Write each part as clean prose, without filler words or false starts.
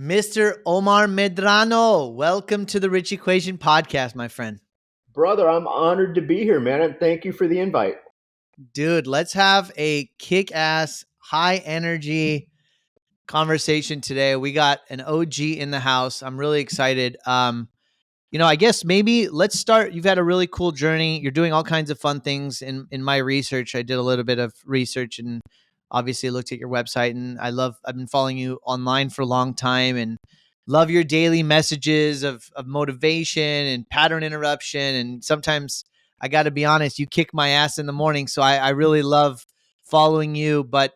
Mr. Omar Medrano, welcome to the Rich Equation podcast, my friend. Brother, I'm honored to be here, man, and thank you for the invite. Dude, let's have a kick-ass, high-energy conversation today. We got an OG in the house. I'm really excited. I guess maybe let's start. You've had a really cool journey. You're doing all kinds of fun things. In my research, I did a little bit of research and obviously looked at your website. And I've been following you online for a long time and love your daily messages of motivation and pattern interruption. And sometimes I got to be honest, you kick my ass in the morning. So I really love following you. But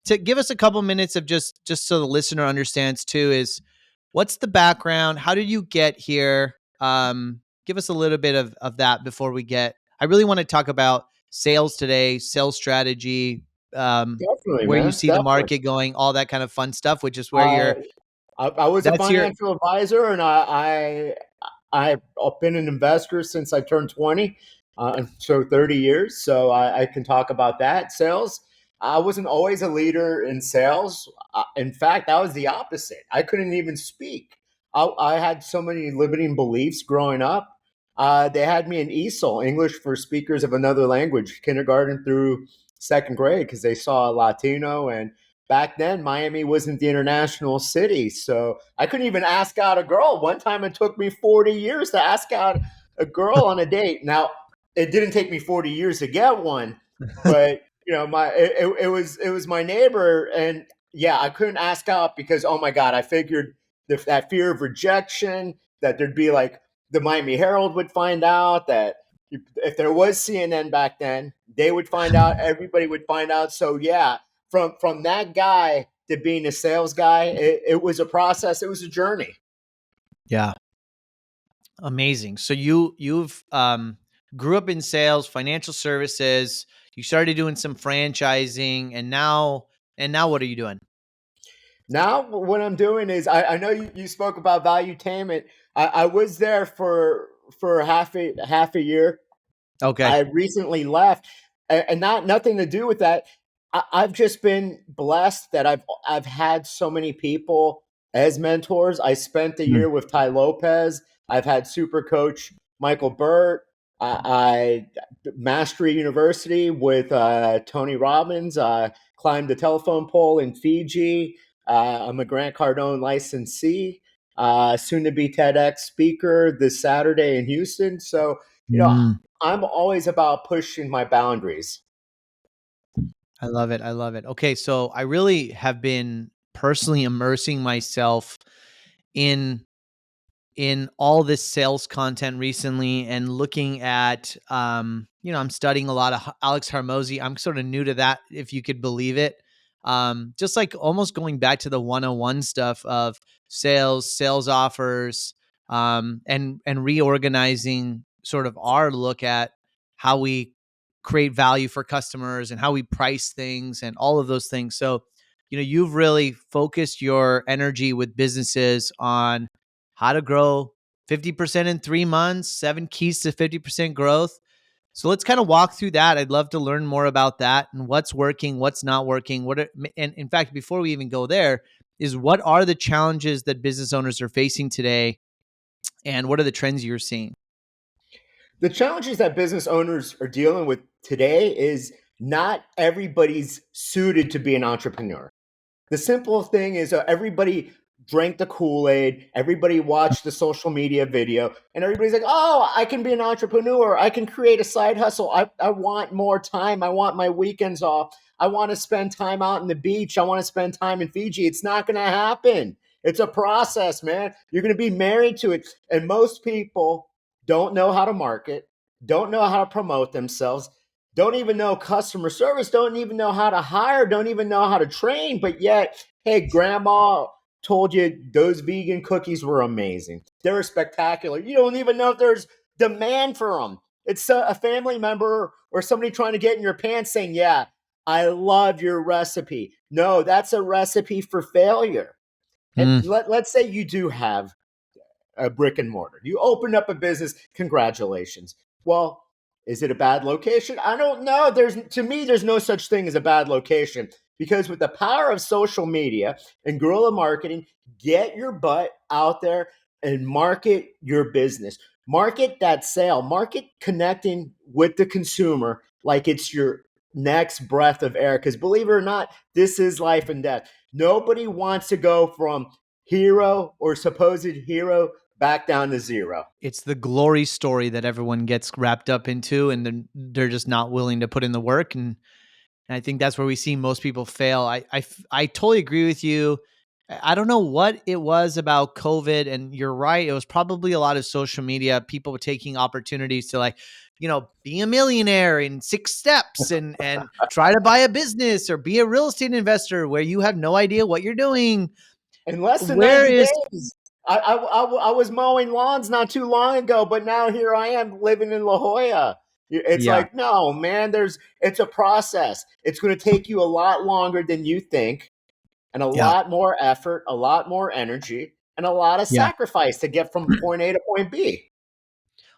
to give us a couple minutes of just so the listener understands too, is what's the background? How did you get here? Give us a little bit of that before we get. I really want to talk about sales today, sales strategy, Definitely, where you man. see the Definitely. market going, all that kind of fun stuff, which is where I you're. I was a That's your. financial advisor, and I've been an investor since I turned 20, so 30 years. So I can talk about that. Sales. I wasn't always a leader in sales. In fact, I was the opposite. I couldn't even speak. I had so many limiting beliefs growing up. They had me in ESOL, English for Speakers of Another Language, kindergarten through second grade, because they saw a Latino. And back then, Miami wasn't the international city. So I couldn't even ask out a girl. One time it took me 40 years to ask out a girl on a date. Now, it didn't take me 40 years to get one, but it was my neighbor, and yeah, I couldn't ask out because, oh my God, I figured that fear of rejection, that there'd be like the Miami Herald would find out, that if there was CNN back then, they would find out, everybody would find out. So yeah, from that guy to being a sales guy, it was a process, it was a journey. Yeah, amazing. So you've grew up in sales, financial services. You started doing some franchising, and now what are you doing? Now, what I'm doing is, I know you spoke about valuetainment. I was there for half a year. Okay. I recently left, and not nothing to do with that. I've just been blessed that I've had so many people as mentors. I spent a Mm. year with Ty Lopez. I've had super coach Michael Burt. I Mastery University with Tony Robbins. Climbed the telephone pole in Fiji. I'm a Grant Cardone licensee. Soon to be TEDx speaker this Saturday in Houston. So you know, Mm. I'm always about pushing my boundaries. I love it. I love it. Okay, so I really have been personally immersing myself in all this sales content recently and looking at I'm studying a lot of Alex Harmozy. I'm sort of new to that, if you could believe it. Just like almost going back to the 101 stuff of sales offers, and reorganizing sort of our look at how we create value for customers and how we price things and all of those things. So, you've really focused your energy with businesses on how to grow 50% in 3 months, 7 keys to 50% growth. So let's kind of walk through that. I'd love to learn more about that and what's working, what's not working. And in fact, before we even go there, is what are the challenges that business owners are facing today, and what are the trends you're seeing? The challenges that business owners are dealing with today is not everybody's suited to be an entrepreneur. The simple thing is, everybody drank the Kool-Aid, everybody watched the social media video, and everybody's like, oh, I can be an entrepreneur. I can create a side hustle. I want more time. I want my weekends off. I want to spend time out on the beach. I want to spend time in Fiji. It's not going to happen. It's a process, man. You're going to be married to it. And most people don't know how to market, don't know how to promote themselves, don't even know customer service, don't even know how to hire, don't even know how to train. But yet, hey, grandma told you those vegan cookies were amazing. They were spectacular. You don't even know if there's demand for them. It's a family member or somebody trying to get in your pants saying, yeah, I love your recipe. No, that's a recipe for failure. And Mm. let's say you do have a brick and mortar. You opened up a business. Congratulations. Well, is it a bad location? I don't know. To me, there's no such thing as a bad location. Because with the power of social media and guerrilla marketing, get your butt out there and market your business. Market that sale, market connecting with the consumer like it's your next breath of air. Because believe it or not, this is life and death. Nobody wants to go from hero or supposed hero back down to zero. It's the glory story that everyone gets wrapped up into, and then they're just not willing to put in the work. And I think that's where we see most people fail. I totally agree with you. I don't know what it was about COVID, and you're right. It was probably a lot of social media. People were taking opportunities to, like, be a millionaire in 6 steps, and try to buy a business or be a real estate investor where you have no idea what you're doing. In less than Where 90 is days. I was mowing lawns not too long ago, but now here I am living in La Jolla. It's Yeah, like, no, man, it's a process. It's going to take you a lot longer than you think, and a yeah, lot more effort, a lot more energy, and a lot of yeah. sacrifice to get from point A to point B.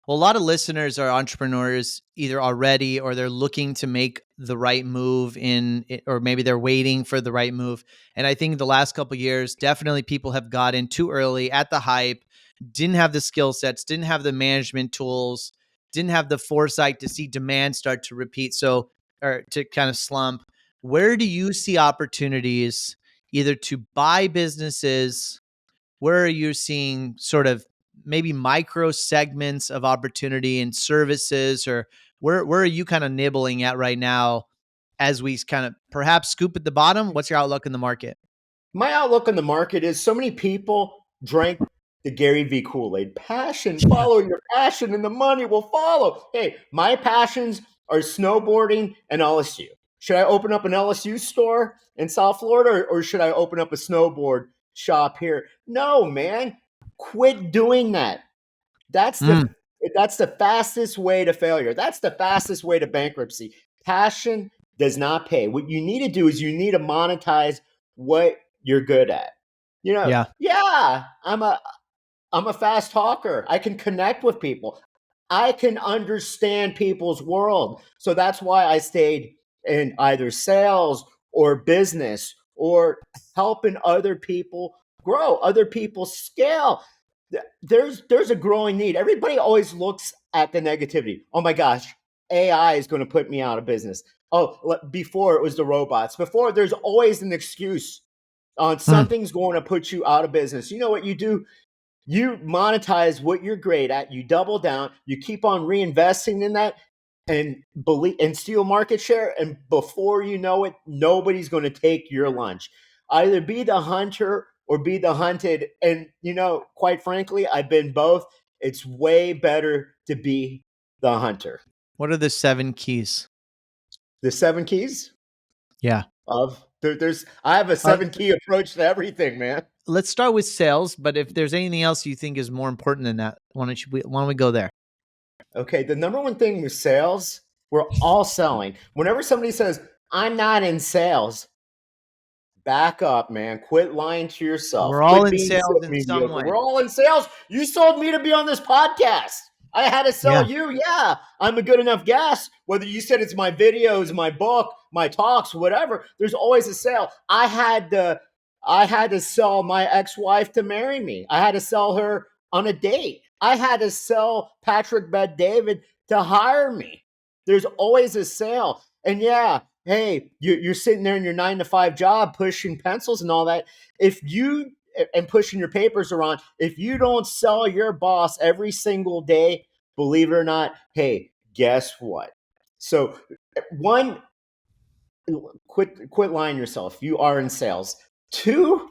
Well, a lot of listeners are entrepreneurs either already, or they're looking to make the right move or maybe they're waiting for the right move. And I think the last couple of years, definitely people have got in too early at the hype, didn't have the skill sets, didn't have the management tools, didn't have the foresight to see demand start to repeat. So, or to kind of slump. Where do you see opportunities either to buy businesses? Where are you seeing sort of maybe micro segments of opportunity and services, or where are you kind of nibbling at right now as we kind of perhaps scoop at the bottom? What's your outlook in the market? My outlook on the market is so many people drank the Gary V Kool-Aid. Passion, Yeah. follow your passion, and the money will follow. Hey, my passions are snowboarding and LSU. Should I open up an LSU store in South Florida, or should I open up a snowboard shop here? No, man. Quit doing that. That's the Mm, that's the fastest way to failure. That's the fastest way to bankruptcy. Passion does not pay. What you need to do is you need to monetize what you're good at. yeah. Yeah, I'm a fast talker. I can connect with people. I can understand people's world. So that's why I stayed in either sales or business or helping other people grow, other people scale. There's a growing need. Everybody always looks at the negativity. Oh my gosh, AI is going to put me out of business. Oh, before it was the robots. Before, there's always an excuse on Mm. something's going to put you out of business. You know what you do? You monetize what you're great at, you double down, you keep on reinvesting in that, and believe and steal market share, and before you know it, nobody's going to take your lunch. Either be the hunter or be the hunted. And quite frankly, I've been both. It's way better to be the hunter. What are the 7 keys? The 7 keys Yeah. of there's I have a Uh, 7 key approach to everything, man. let's start with sales, but if there's anything else you think is more important than that, why don't we go there? Okay, the number one thing with sales, we're all selling. Whenever somebody says, I'm not in sales, back up, man. Quit lying to yourself. We're all Quit in being so sales in some mediocre. way. We're all in sales. You sold me to be on this podcast. I had to sell Yeah. you. Yeah, I'm a good enough guest. Whether you said it's my videos, my book, my talks, whatever, there's always a sale. I had to sell my ex-wife to marry me. I had to sell her on a date. I had to sell Patrick Bet David to hire me. There's always a sale. And yeah, hey, you're sitting there in your 9 to 5 job pushing pencils and all that. If you and pushing your papers around, if you don't sell your boss every single day, believe it or not, hey, guess what? So one, quit lying to yourself. You are in sales. Two,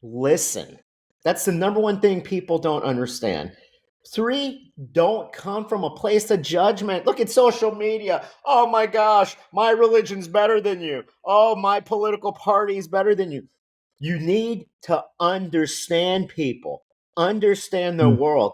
listen. That's the number one thing people don't understand. Three, don't come from a place of judgment. Look at social media. Oh my gosh, my religion's better than you. Oh, my political party is better than you. You need to understand people, understand the Mm. world.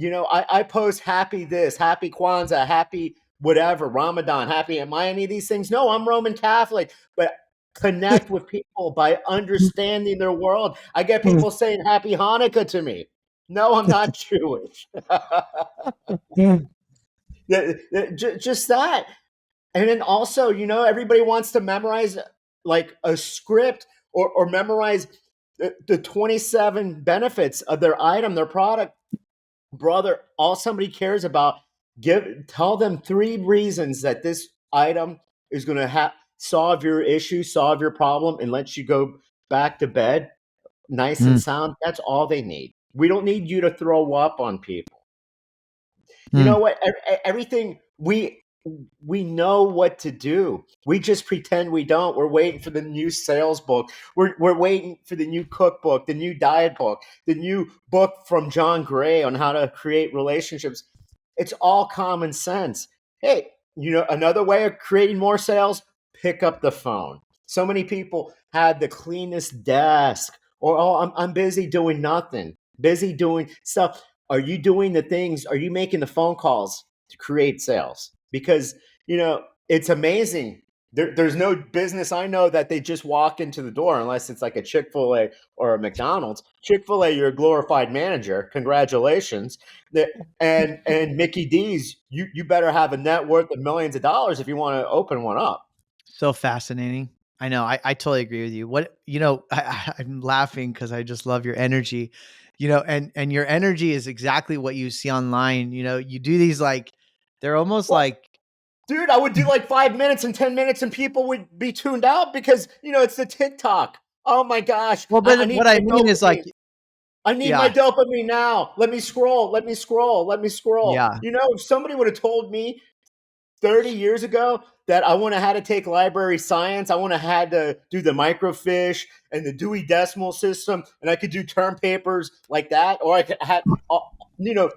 I post happy this, happy Kwanzaa, happy whatever, Ramadan, happy. Am I any of these things? No, I'm Roman Catholic, but connect with people by understanding their world. I get people saying happy Hanukkah to me. No, I'm not Jewish. Just that. And then also, everybody wants to memorize like a script, or memorize the 27 benefits of their item, their product. Brother, all somebody cares about, tell them 3 reasons that this item is going to solve your issue, solve your problem, and let you go back to bed nice and Mm, sound. That's all they need. We don't need you to throw up on people. You mm. know what? Everything, we know what to do. We just pretend we don't. We're waiting for the new sales book. We're waiting for the new cookbook, the new diet book, the new book from John Gray on how to create relationships. It's all common sense. Hey, another way of creating more sales, pick up the phone. So many people had the cleanest desk, or, oh, I'm busy doing nothing, busy doing stuff. Are you doing the things? Are you making the phone calls to create sales? Because, it's amazing. There's no business I know that they just walk into the door, unless it's like a Chick-fil-A or a McDonald's. Chick-fil-A, you're a glorified manager. Congratulations. And Mickey D's, you better have a net worth of millions of dollars if you want to open one up. So fascinating. I know. I totally agree with you. I'm laughing because I just love your energy, and your energy is exactly what you see online. You do these like, they're almost Well, like, dude, I would do like 5 minutes and 10 minutes, and people would be tuned out because it's the TikTok. Oh my gosh, well, I but need what I my mean is like, dopamine. I need my yeah, dopamine now. Let me scroll. Let me scroll. Let me scroll. yeah, If somebody would have told me 30 years ago that I want to had to take library science, I want to had to do the microfiche and the Dewey Decimal System, and I could do term papers like that, or I could have, you know,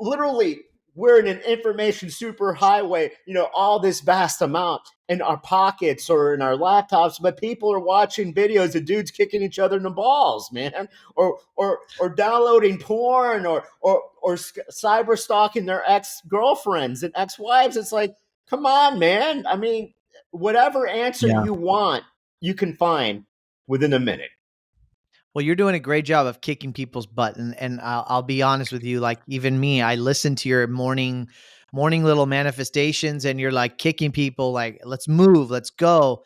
literally, we're in an information superhighway, all this vast amount in our pockets or in our laptops, but people are watching videos of dudes kicking each other in the balls, man, or downloading porn, or cyber stalking their ex-girlfriends and ex-wives. It's like, come on, man. I mean, whatever answer yeah. you want, you can find within a minute. Well, you're doing a great job of kicking people's butt, and I'll be honest with you. Like, even me, I listen to your morning little manifestations, and you're like kicking people. Like, let's move, let's go.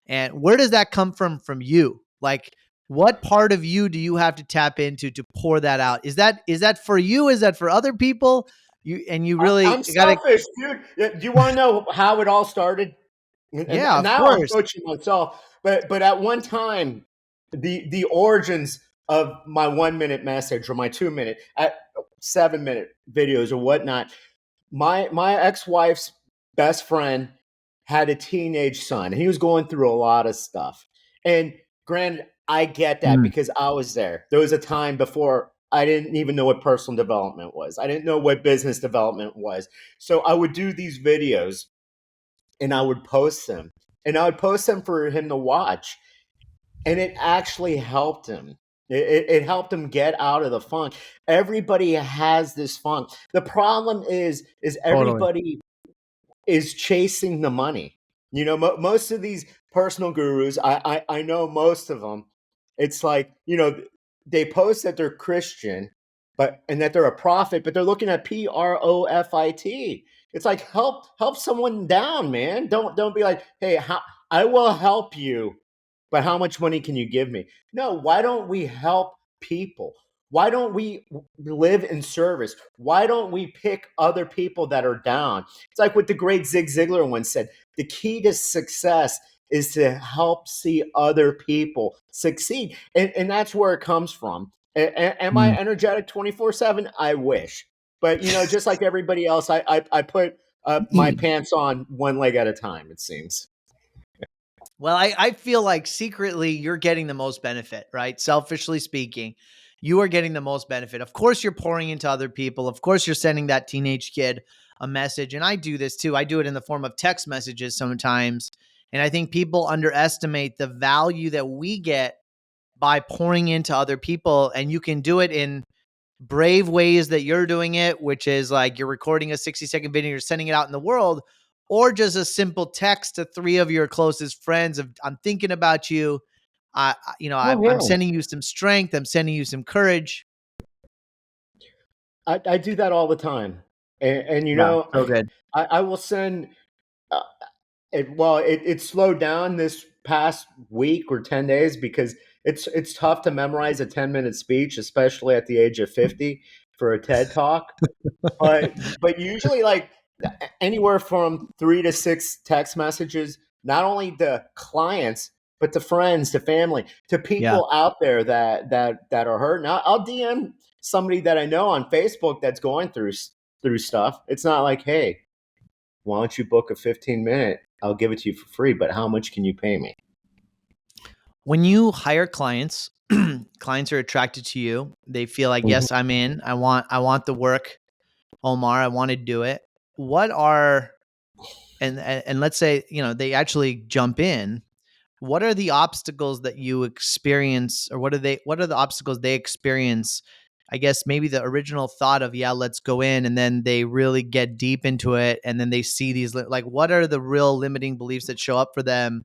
And where does that come from you? Like, what part of you do you have to tap into to pour that out? Is that for you? Is that for other people? You really I'm got to. selfish, dude. Do you want to know how it all started? Yeah, And of now I'm course. coaching myself, but at one time, the origins of my 1 minute message, or my 2 minute, at 7 minute videos or whatnot. My ex-wife's best friend had a teenage son. He was going through a lot of stuff. And granted, I get that Mm, because I was there. There was a time before I didn't even know what personal development was. I didn't know what business development was. So I would do these videos, and I would post them. And I would post them for him to watch. And it actually helped him. It helped him get out of the funk. Everybody has this funk. The problem is totally. everybody is chasing the money. Most of these personal gurus, I know most of them. It's like, they post that they're Christian, and that they're a prophet, but they're looking at profit. It's like, help someone down, man. Don't be like, hey, I will help you, but how much money can you give me? No, why don't we help people? Why don't we live in service? Why don't we pick other people that are down? It's like what the great Zig Ziglar once said: the key to success is to help see other people succeed. And that's where it comes from. Am I Mm. energetic 24/7? I wish. But, just like everybody else, I put my pants on one leg at a time, it seems. Well, I feel like secretly you're getting the most benefit, right? Selfishly speaking, you are getting the most benefit. Of course, you're pouring into other people. Of course, you're sending that teenage kid a message. And I do this too. I do it in the form of text messages sometimes. And I think people underestimate the value that we get by pouring into other people. And you can do it in brave ways that you're doing it, which is like you're recording a 60-second video, you're sending it out in the world, or just a simple text to 3 of your closest friends of, I'm thinking about you. Oh, I'm yeah. sending you some strength. I'm sending you some courage. I do that all the time. And Yeah, so good. I will send. It slowed down this past week or 10 days because it's tough to memorize a 10-minute speech, especially at the age of 50 for a TED talk. But usually, like, anywhere from 3 to 6 text messages, not only to clients but to friends, to family, to Yeah. people out there that are hurt. Now I'll DM somebody that I know on Facebook that's going through stuff. It's not like, hey, why don't you book a 15-minute? I'll give it to you for free, but how much can you pay me? When you hire clients, clients are attracted to you. They feel like, Mhm. yes, I'm in. I want the work, Omar. I want to do it. What are and let's say, they actually jump in. What are the obstacles that you experience, or what are the obstacles they experience? I guess maybe the original thought of, yeah, let's go in, and then they really get deep into it, and then they see these, like, what are the real limiting beliefs that show up for them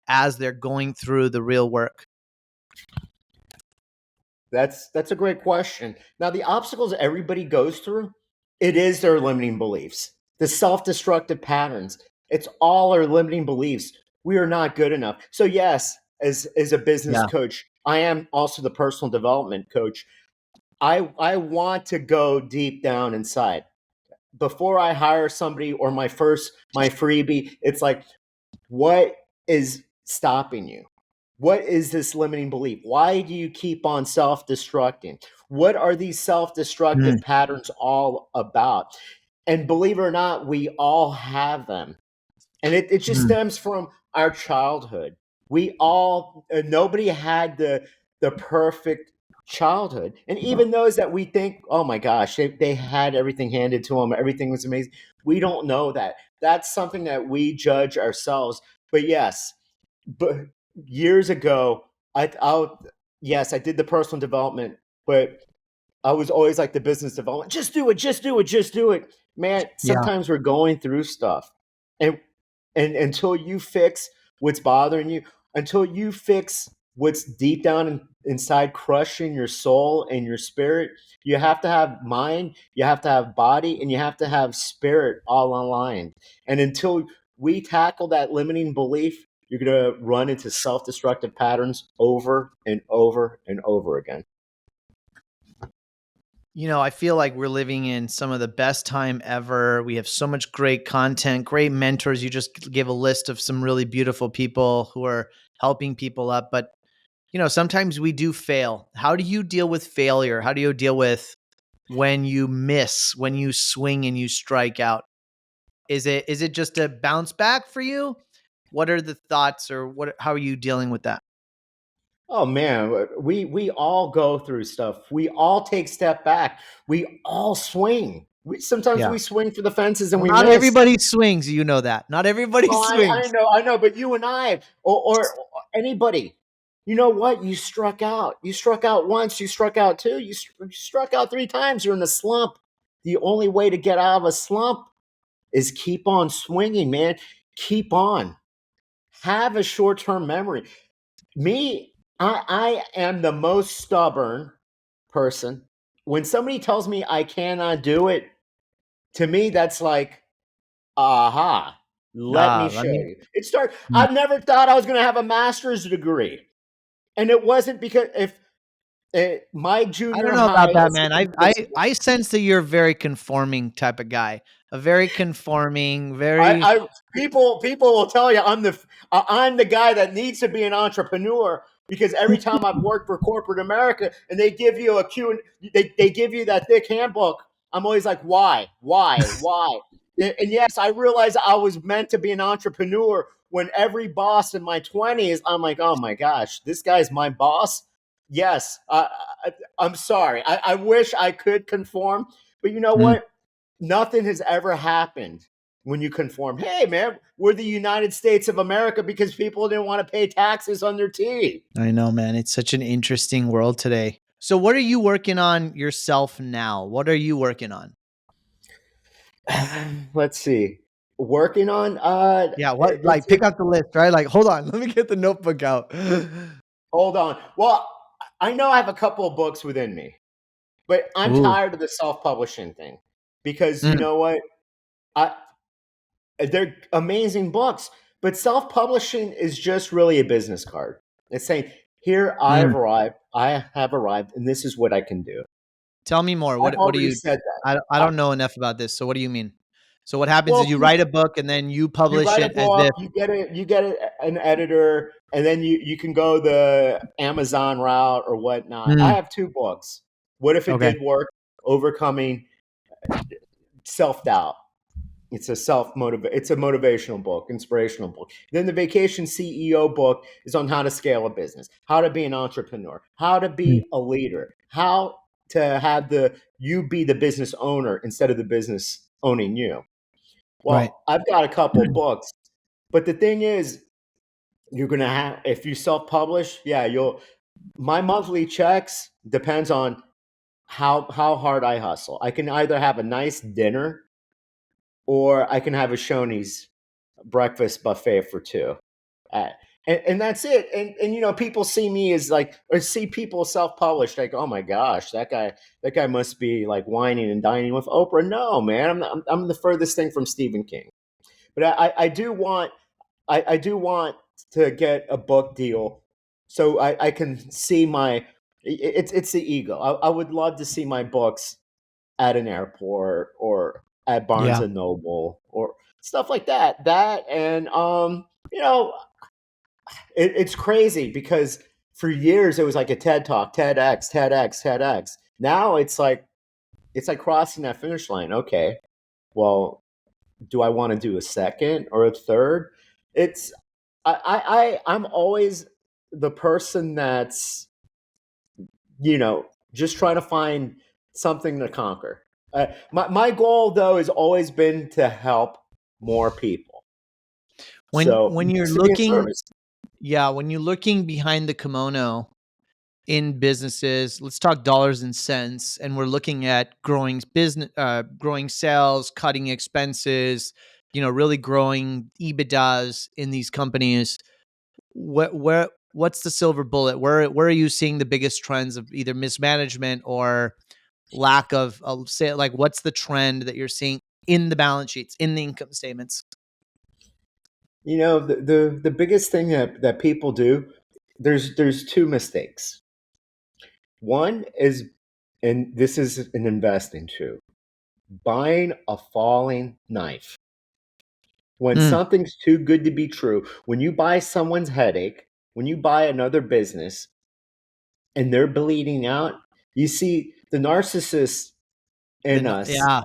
as they're going through the real work? That's a great question. Now, the obstacles everybody goes through, it is their limiting beliefs, the self-destructive patterns. It's all our limiting beliefs. We are not good enough. So yes, as a business Yeah. coach, I am also the personal development coach. I want to go deep down inside before I hire somebody or my freebie. It's like, what is stopping you? What is this limiting belief? Why do you keep on self destructing? What are these self destructive Mm, patterns all about? And believe it or not, we all have them. And it just mm. stems from our childhood. We all, nobody had the perfect childhood. And even those that we think, oh my gosh, they had everything handed to them, everything was amazing. We don't know that. That's something that we judge ourselves. But yes, but years ago, yes, I did the personal development, but I was always like the business development. Just do it, just do it, just do it. Man, Yeah. sometimes we're going through stuff. And until you fix what's bothering you, until you fix what's deep down inside crushing your soul and your spirit, you have to have mind, you have to have body, and you have to have spirit all aligned. And until we tackle that limiting belief, you're going to run into self-destructive patterns over and over and over again. I feel like we're living in some of the best time ever. We have so much great content, great mentors. You just give a list of some really beautiful people who are helping people up. But, sometimes we do fail. How do you deal with failure? How do you deal with when you miss, when you swing and you strike out? Is it just a bounce back for you? What are the thoughts, or how are you dealing with that? Oh man, we all go through stuff. We all take step back. We all swing. Sometimes Yeah. we swing for the fences and Well, we not miss. everybody swings, that. Not everybody Oh, swings. I know. But you and I, or anybody, you know what? You struck out. You struck out once. You struck out two. You struck out 3 times. You're in a slump. The only way to get out of a slump is keep on swinging, man. Keep on. Have a short term memory. Me, I am the most stubborn person. When somebody tells me I cannot do it, to me that's like, aha, let me Let show me you. mm. I've never thought I was going to have a master's degree. And it wasn't because if my I junior don't know about high, that, man. I sense that you're a very conforming type of guy. A very conforming, very I people will tell you I'm the guy that needs to be an entrepreneur because every time I've worked for corporate America and they give you they give you that thick handbook, I'm always like, why? And yes, I realized I was meant to be an entrepreneur when every boss in my 20s, I'm like, oh my gosh, this guy's my boss. Yes, I'm sorry. I wish I could conform, but you know mm, what? Nothing has ever happened when you conform. Hey, man, we're the United States of America because people didn't want to pay taxes on their tea. I know, man. It's such an interesting world today. So what are you working on yourself now? What are you working on? Let's see. Working on Yeah, what, like, pick it's out the list, right? Like, hold on, let me get the notebook out. hold on. Well, I know I have a couple of books within me, but I'm Ooh. tired of the self-publishing thing because you Mm, know what? I They're amazing books, but self-publishing is just really a business card. It's saying, "Here Mm. I have arrived, and this is what I can do." Tell me more. I've What do already you said that. I don't know enough about this. So what do you mean? So what happens Well, is you write a book and then you you publish write a it as book, if an editor, and then you can go the Amazon route or whatnot. I Mm, have two books. What if it okay. did work? Overcoming self doubt. It's a motivational book, inspirational book. Then the Vacation CEO book is on how to scale a business, how to be an entrepreneur, how to Mm, be a leader, how to have the you be the business owner instead of the business owning you. right. Well, I've got a couple books, but the thing is, you're gonna have if you self-publish, yeah, you'll my monthly checks depends on how hard I hustle. I can either have a nice dinner or I can have a Shoney's breakfast buffet for two. Uh, and that's it. And people see me as like, or see people self-published, like, oh my gosh, that guy must be like whining and dining with Oprah. No, man, I'm the furthest thing from Stephen King. But I do want I do want to get a book deal so I can see my it's the ego. I would love to see my books at an airport or at Barnes Yeah. and Noble or stuff like that. That and it's crazy because for years it was like a TED Talk, TEDx, TEDx, TEDx. Now it's like crossing that finish line. Okay, well, do I want to do a second or a third? It's I'm always the person that's just trying to find something to conquer. My goal though has always been to help more people. So When you're just to be in looking service. yeah, when you're looking behind the kimono in businesses, let's talk dollars and cents, and we're looking at growing sales, cutting expenses, really growing EBITDAs in these companies. What's the silver bullet? Where are you seeing the biggest trends of either mismanagement or lack of say, like, what's the trend that you're seeing in the balance sheets, in the income statements? The biggest thing that people do, there's two mistakes. One is, and this is an investing too, buying a falling knife. When Mm, something's too good to be true, when you buy someone's headache, when you buy another business and they're bleeding out, you see the narcissist in us. yeah.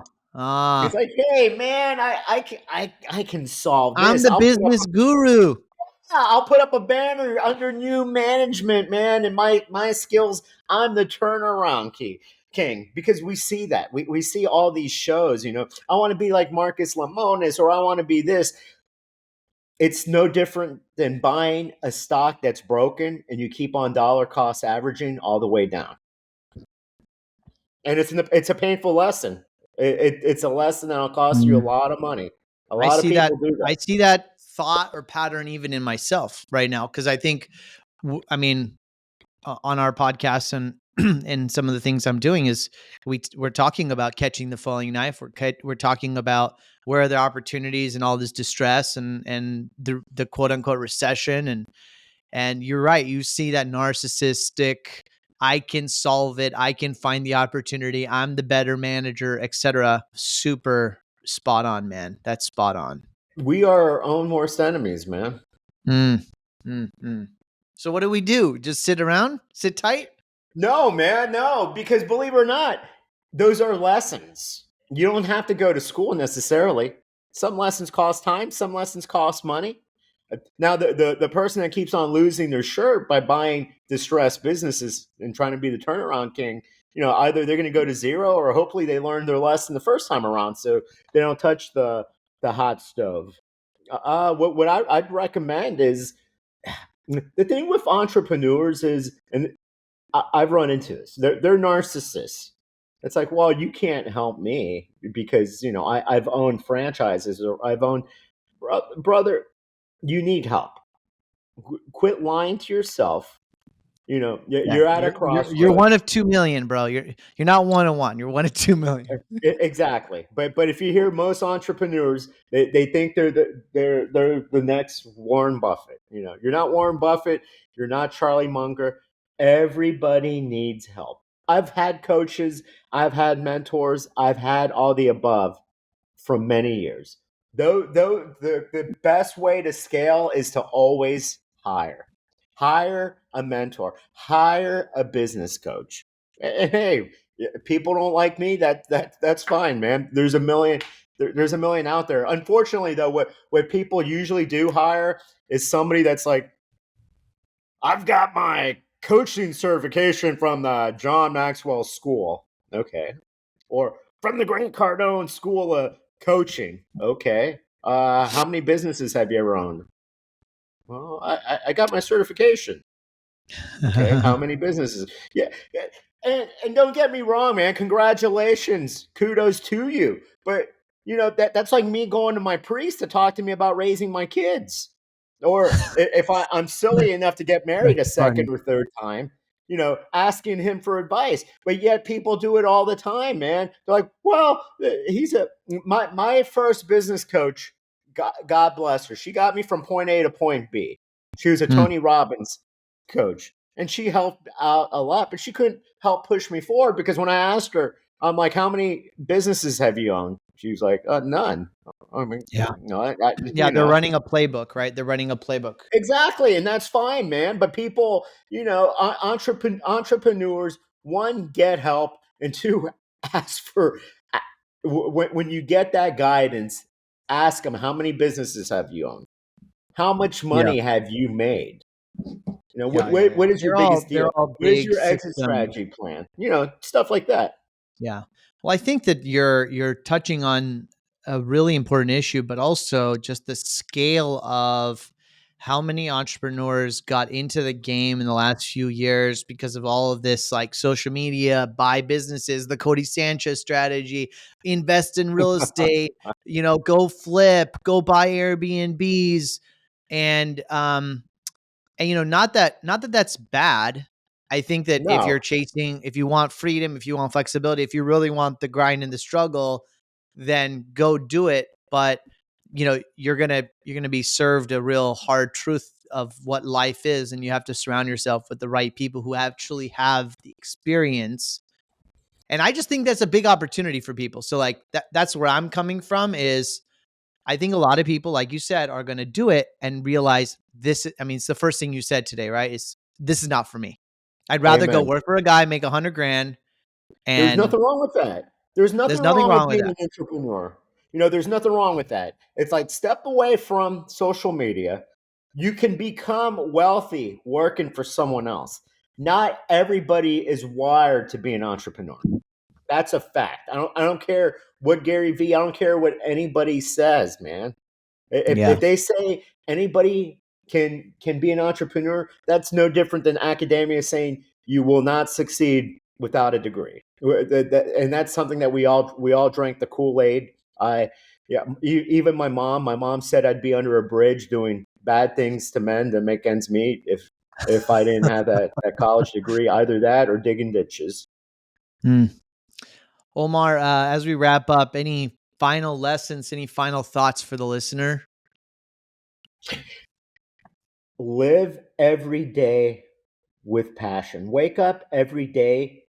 It's Ah, like, hey man, I can solve I'm this. the business guru. I'll put up a banner under new management, man, and my skills. I'm the turnaround king because we see that we see all these shows. I want to be like Marcus Lemonis, or I want to be this. It's no different than buying a stock that's broken and you keep on dollar cost averaging all the way down. And it's a painful lesson. It's a lesson that'll cost you a Mm. lot of money. A I lot of see that. people do that. I see that thought or pattern even in myself right now because I think, I mean, on our podcast and and some of the things I'm doing is we're talking about catching the falling knife. We're talking about where are the opportunities and all this distress and the quote unquote recession and you're right. You see that narcissistic. I can solve it. I can find the opportunity. I'm the better manager, etc. Super spot on, man. That's spot on. We are our own worst enemies, man. Mm, mm. So what do we do? Just sit around, sit tight. No, man, no, because believe it or not, those are lessons. You don't have to go to school necessarily. Some lessons cost time, some lessons cost money. Now, the person that keeps on losing their shirt by buying distressed businesses and trying to be the turnaround king, either they're going to go to zero or hopefully they learned their lesson the first time around, so they don't touch the hot stove. I'd recommend is the thing with entrepreneurs is, and I've run into this. They're narcissists. It's like, well, you can't help me because I've owned franchises or I've owned brother. You need help. Quit lying to yourself Yeah, you're at a you're crossroads. one of 2,000,000, bro. You're not one of one. You're one of 2,000,000. Exactly. But if you hear most entrepreneurs, they think they're the next Warren Buffett. You're not Warren Buffett. You're not Charlie Munger. Everybody needs help. I've had coaches. I've had mentors. I've had all the above for many years. Though the best way to scale is to always hire a mentor, hire a business coach. Hey, people don't like me. That's fine, man. There's a million out there. Unfortunately, though, what people usually do hire is somebody that's like, I've got my coaching certification from the John Maxwell School. Okay. Or from the Grant Cardone School of Coaching. Okay. How many businesses have you ever owned? Well, I got my certification. Okay. How many businesses? Yeah. And don't get me wrong, man. Congratulations. Kudos to you. But that's like me going to my priest to talk to me about raising my kids. Or if I'm silly enough to get married a That's second funny. or third time, asking him for advice. But yet people do it all the time, man. They're like, well, he's my first business coach. God bless her. She got me from point A to point B. She was a Mm, Tony Robbins coach, and she helped out a lot, but she couldn't help push me forward because when I asked her, I'm like, how many businesses have you owned? She was like, none. I mean, yeah. no, Yeah, they're running a playbook, right? They're running a playbook. exactly. And that's fine, man. But people, entrepreneurs, one, get help, and two, ask for, when you get that guidance, ask them, how many businesses have you owned? How much Yeah. money have you made? Yeah, yeah, yeah. What is your biggest They're deal? all What is big your exit system. strategy plan? Stuff like that. Yeah. Well, I think that you're touching on a really important issue, but also just the scale of how many entrepreneurs got into the game in the last few years because of all of this, like social media, buy businesses, the Cody Sanchez strategy, invest in real estate, go flip, go buy Airbnbs. And not that that's bad. I think that No, if you want freedom, if you want flexibility, if you really want the grind and the struggle, then go do it. But you're gonna be served a real hard truth of what life is, and you have to surround yourself with the right people who actually have the experience. And I just think that's a big opportunity for people. So like that's where I'm coming from is I think a lot of people, like you said, are going to do it and realize this. I mean, it's the first thing you said today, right? Is this is not for me. I'd rather go amen. work for a guy, make 100 grand, There's and nothing wrong with that. There's there's nothing nothing wrong with wrong with being that. an entrepreneur. There's nothing wrong with that. It's like step away from social media. You can become wealthy working for someone else. Not everybody is wired to be an entrepreneur. That's a fact. I don't care what Gary Vee, I don't care what anybody says, man. If Yeah. they say anybody can be an entrepreneur, that's no different than academia saying you will not succeed without a degree. And that's something that we all drank the Kool-Aid. I Yeah, even my mom said I'd be under a bridge doing bad things to men to make ends meet if I didn't have that college degree, either that or digging ditches. Hmm. Omar, as we wrap up, any final lessons, any final thoughts for the listener? Live every day with passion. Wake up every day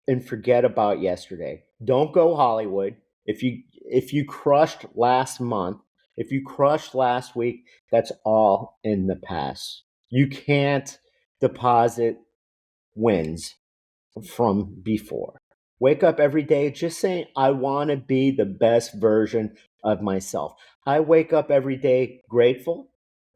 and forget about yesterday. Don't go Hollywood. If you crushed last month, if you crushed last week, that's all in the past. You can't deposit wins from before. Wake up every day just saying, I want to be the best version of myself. I wake up every day grateful.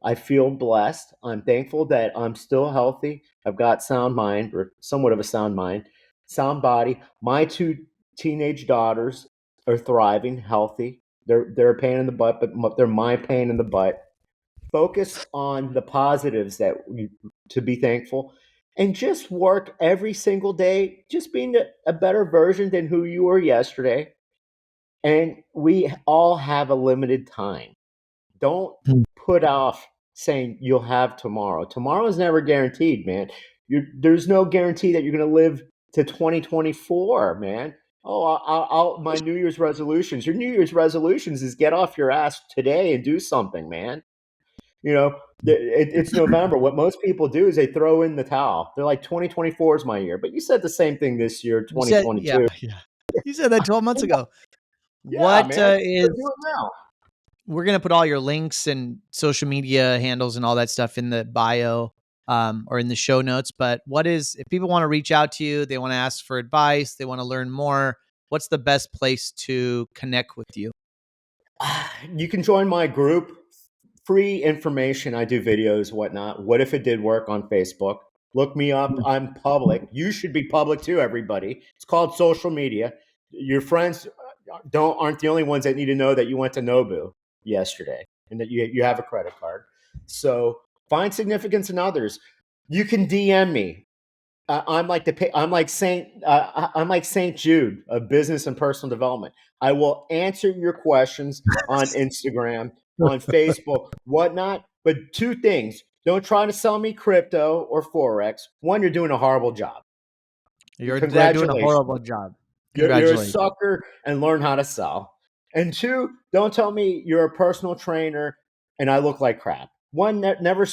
I feel blessed. I'm thankful that I'm still healthy. I've got sound mind, or somewhat of a sound mind, sound body. My two teenage daughters are thriving, healthy. They're a pain in the butt, but they're my pain in the butt. Focus on the positives to be thankful, and just work every single day just being a better version than who you were yesterday. And we all have a limited time. Don't Hmm. put off saying you'll have tomorrow. Tomorrow is never guaranteed, man. There's no guarantee that you're going to live to 2024, man. Oh, my New Year's resolutions. Your New Year's resolutions is get off your ass today and do something, man. You know, it's November. What most people do is they throw in the towel. They're like, 2024 is my year. But you said the same thing this year, You said, yeah, 2022. yeah. You said that 12 months ago. Yeah, What man. So is do it now. We're gonna put all your links and social media handles and all that stuff in the bio, or in the show notes. But what is, if people want to reach out to you, they want to ask for advice, they want to learn more, what's the best place to connect with you? You can join my group. Free information. I do videos, whatnot. What if it did work on Facebook? Look me up. Mm. I'm public. You should be public too, everybody. It's called social media. Your friends aren't the only ones that need to know that you went to Nobu yesterday and that you have a credit card. So find significance in others. You can DM me. I'm like Saint Jude of business and personal development. I will answer your questions on Instagram, on Facebook, whatnot. But two things: don't try to sell me crypto or forex. One, you're doing a horrible job. They're doing a Congratulations. horrible job. You're a Congratulations. sucker and learn how to sell. And two, don't tell me you're a personal trainer and I look like crap. One, never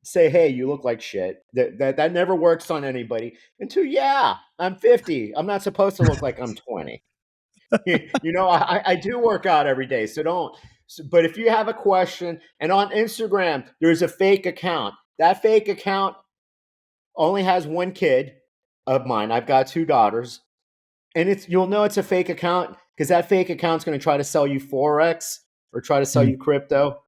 say, hey, you look like shit. That never works on anybody. And two, yeah, I'm 50. I'm not supposed to look like I'm 20. I do work out every day, so don't. But if you have a question, and on Instagram, there's a fake account. That fake account only has one kid of mine. I've got two daughters, and you'll know it's a fake account because that fake account's going to try to sell you forex or try to sell Mm. you crypto.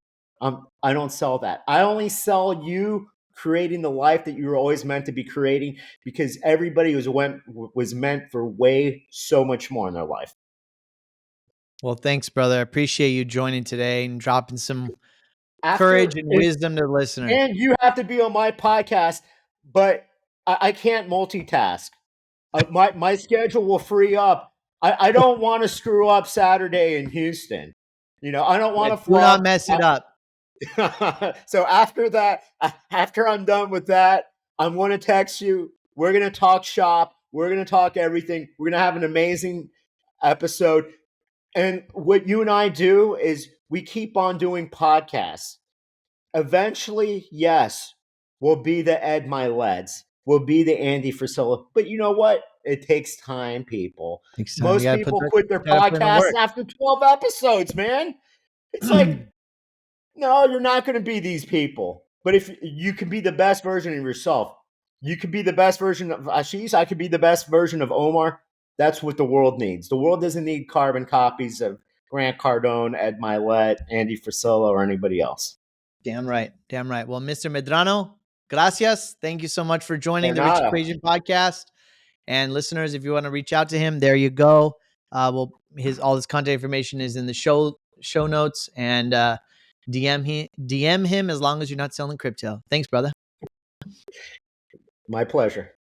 I don't sell that. I only sell you creating the life that you were always meant to be creating, because everybody was meant for way so much more in their life. Well, thanks, brother. I appreciate you joining today and dropping some courage After and wisdom to the listener. and you have to be on my podcast, but I can't multitask. My schedule will free up. I don't want to screw up Saturday in Houston. I don't Yeah, want to do not flub. mess it up. So after that, after I'm done with that, I'm going to text you. We're going to talk shop. We're going to talk everything. We're going to have an amazing episode. And what you and I do is we keep on doing podcasts. Eventually, yes, we'll be the Ed Mileds. We'll be the Andy Frisella. But you know what? It takes time, people. Next time you Most gotta put people that, quit their you gotta put in the podcasts work. after 12 episodes, man. It's like, no, you're not going to be these people. But if you can be the best version of yourself, you could be the best version of Ashish. I could be the best version of Omar. That's what the world needs. The world doesn't need carbon copies of Grant Cardone, Ed Milet, Andy Frisella, or anybody else. Damn right. Damn right. Well, Mr. Medrano, gracias. Thank you so much for joining They're the Rich not. Equation podcast. And listeners, if you want to reach out to him, there you go. All his contact information is in the show notes, and DM him as long as you're not selling crypto. Thanks, brother. My pleasure.